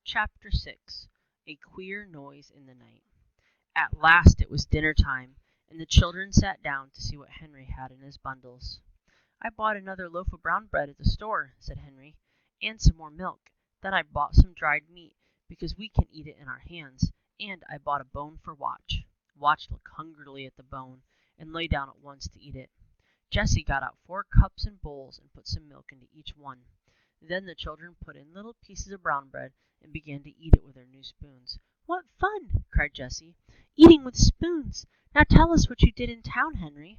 Chapter 6. A Queer Noise in the Night. At last it was dinner time, and the children sat down to see what Henry had in his bundles. "I bought another loaf of brown bread at the store," said Henry, "and some more milk. Then I bought some dried meat, because we can eat it in our hands, and I bought a bone for Watch." Watch looked hungrily at the bone, and lay down at once to eat it. Jessie got out 4 cups and bowls and put some milk into each one. Then the children put in little pieces of brown bread and began to eat it with their new spoons. "What fun!" cried Jessie. "Eating with spoons! Now tell us what you did in town, Henry."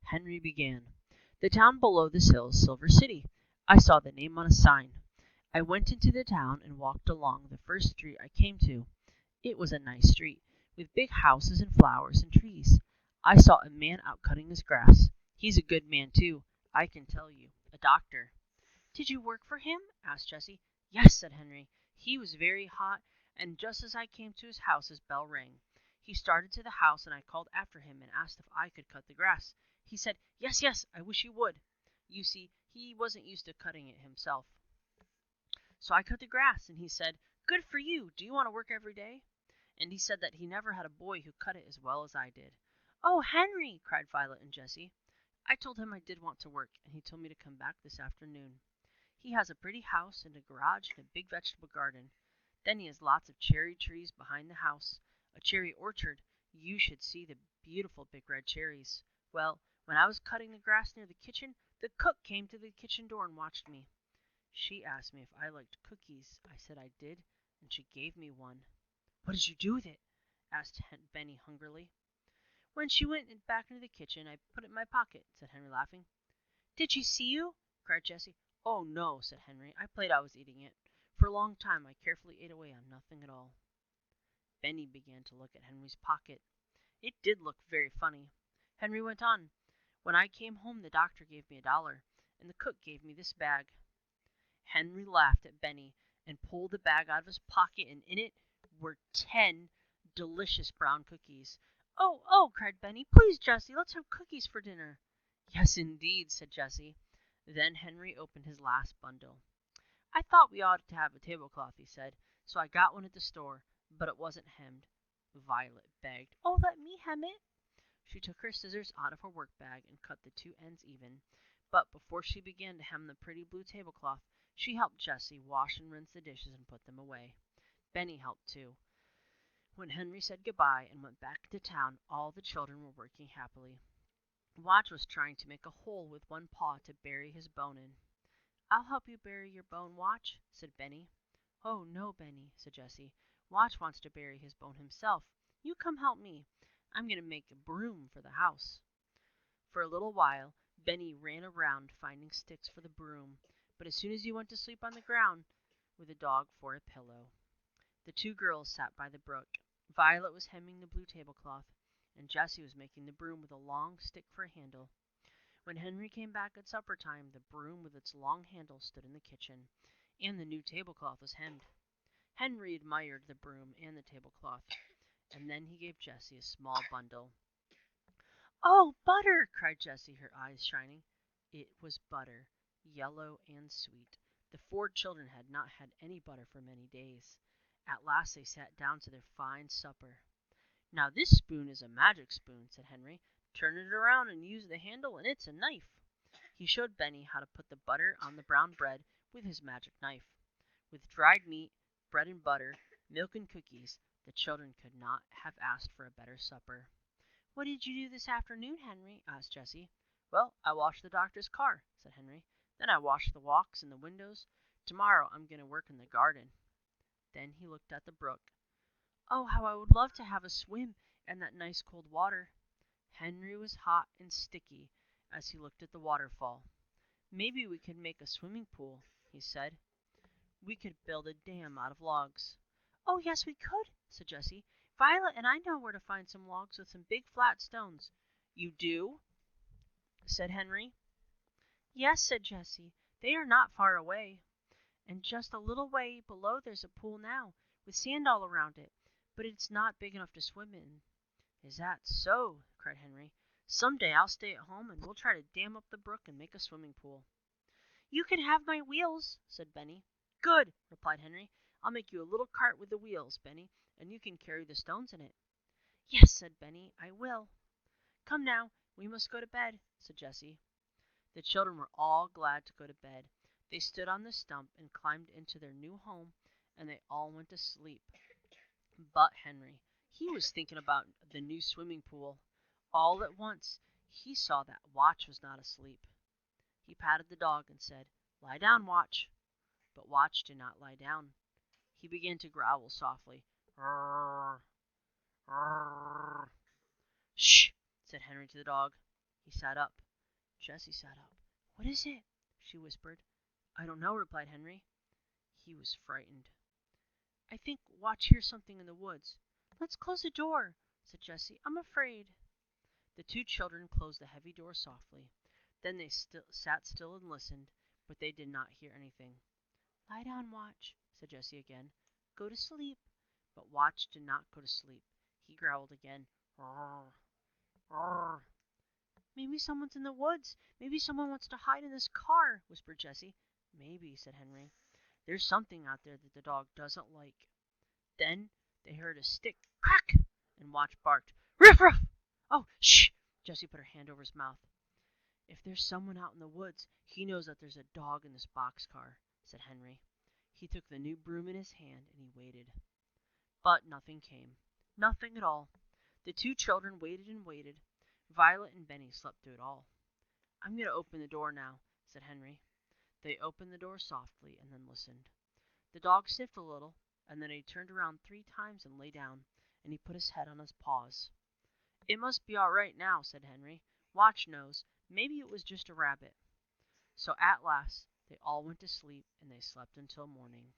Henry began. "The town below this hill is Silver City. I saw the name on a sign. I went into the town and walked along the first street I came to. It was a nice street, with big houses and flowers and trees. I saw a man out cutting his grass. He's a good man, too, I can tell you, a doctor." "Did you work for him?" asked Jessie. "Yes," said Henry. "He was very hot, and just as I came to his house his bell rang. He started to the house, and I called after him and asked if I could cut the grass. He said, 'Yes, yes, I wish you would.' You see, he wasn't used to cutting it himself. So I cut the grass, and he said, 'Good for you. Do you want to work every day?' And he said that he never had a boy who cut it as well as I did." "Oh, Henry!" cried Violet and Jessie. "I told him I did want to work, and he told me to come back this afternoon. He has a pretty house and a garage and a big vegetable garden. Then he has lots of cherry trees behind the house, a cherry orchard. You should see the beautiful big red cherries. Well, when I was cutting the grass near the kitchen, the cook came to the kitchen door and watched me. She asked me if I liked cookies. I said I did, and she gave me one." "What did you do with it?" asked Benny hungrily. "When she went back into the kitchen, I put it in my pocket," said Henry, laughing. "Did she see you?" cried Jessie. "Oh, no," said Henry. "I played I was eating it. For a long time I carefully ate away on nothing at all." Benny began to look at Henry's pocket. It did look very funny. Henry went on. "When I came home the doctor gave me $1, and the cook gave me this bag." Henry laughed at Benny and pulled the bag out of his pocket, and in it were 10 delicious brown cookies. "Oh, oh!" cried Benny. "Please, Jessie, let's have cookies for dinner." "Yes, indeed," said Jessie. Then Henry opened his last bundle. "I thought we ought to have a tablecloth," he said, "so I got one at the store, but it wasn't hemmed." Violet begged, "Oh, let me hem it." She took her scissors out of her work bag and cut the 2 ends even, but before she began to hem the pretty blue tablecloth, she helped Jessie wash and rinse the dishes and put them away. Benny helped too. When Henry said goodbye and went back to town, all the children were working happily. Watch was trying to make a hole with one paw to bury his bone in. "I'll help you bury your bone, Watch," said Benny. "Oh, no, Benny," said Jessie. "Watch wants to bury his bone himself. You come help me. I'm going to make a broom for the house." For a little while, Benny ran around finding sticks for the broom, but as soon as he went to sleep on the ground with a dog for a pillow. The 2 girls sat by the brook. Violet was hemming the blue tablecloth, and Jessie was making the broom with a long stick for a handle. When Henry came back at supper time, the broom with its long handle stood in the kitchen, and the new tablecloth was hemmed. Henry admired the broom and the tablecloth, and then he gave Jessie a small bundle. "Oh, butter!" cried Jessie, her eyes shining. It was butter, yellow and sweet. The 4 children had not had any butter for many days. At last they sat down to their fine supper. "Now this spoon is a magic spoon," said Henry. "Turn it around and use the handle, and it's a knife." He showed Benny how to put the butter on the brown bread with his magic knife. With dried meat, bread and butter, milk and cookies, the children could not have asked for a better supper. "What did you do this afternoon, Henry?" asked Jessie. "Well, I washed the doctor's car," said Henry. "Then I washed the walks and the windows. Tomorrow I'm going to work in the garden." Then he looked at the brook. "Oh, how I would love to have a swim in that nice cold water." Henry was hot and sticky as he looked at the waterfall. "Maybe we could make a swimming pool," he said. "We could build a dam out of logs." "Oh, yes, we could," said Jessie. "Violet and I know where to find some logs with some big flat stones." "You do?" said Henry. "Yes," said Jessie. "They are not far away. And just a little way below there's a pool now, with sand all around it, but it's not big enough to swim in." "Is that so?" cried Henry. "Some day I'll stay at home and we'll try to dam up the brook and make a swimming pool." "You can have my wheels," said Benny. "Good," replied Henry. I'll make you a little cart with the wheels, Benny, and you can carry the stones in it." "Yes," said Benny, "I will." "Come now, we must go to bed," said Jessie. The children were all glad to go to bed. They stood on the stump and climbed into their new home, and they all went to sleep. But Henry, he was thinking about the new swimming pool. All at once, he saw that Watch was not asleep. He patted the dog and said, "Lie down, Watch." But Watch did not lie down. He began to growl softly. "Rrrr, rrrr." "Shh," said Henry to the dog. He sat up. Jessie sat up. "What is it?" she whispered. "I don't know," replied Henry. He was frightened. "I think Watch hears something in the woods." "Let's close the door," said Jessie. "I'm afraid." The two children closed the heavy door softly. Then they sat still and listened, but they did not hear anything. "Lie down, Watch," said Jessie again. "Go to sleep." But Watch did not go to sleep. He growled again. "Rrrr, rrrr." "Maybe someone's in the woods. Maybe someone wants to hide in this car," whispered Jessie. "Maybe," said Henry. "There's something out there that the dog doesn't like." Then they heard a stick crack, and Watch barked, "Riff raff!" "Oh, shh!" Jessie put her hand over his mouth. "If there's someone out in the woods, he knows that there's a dog in this boxcar," said Henry. He took the new broom in his hand and he waited. But nothing came. Nothing at all. The two children waited and waited. Violet and Benny slept through it all. "I'm going to open the door now," said Henry. They opened the door softly and then listened. The dog sniffed a little, and then he turned around 3 times and lay down, and he put his head on his paws. "It must be all right now," said Henry. "Watch knows. Maybe it was just a rabbit." So at last they all went to sleep, and they slept until morning.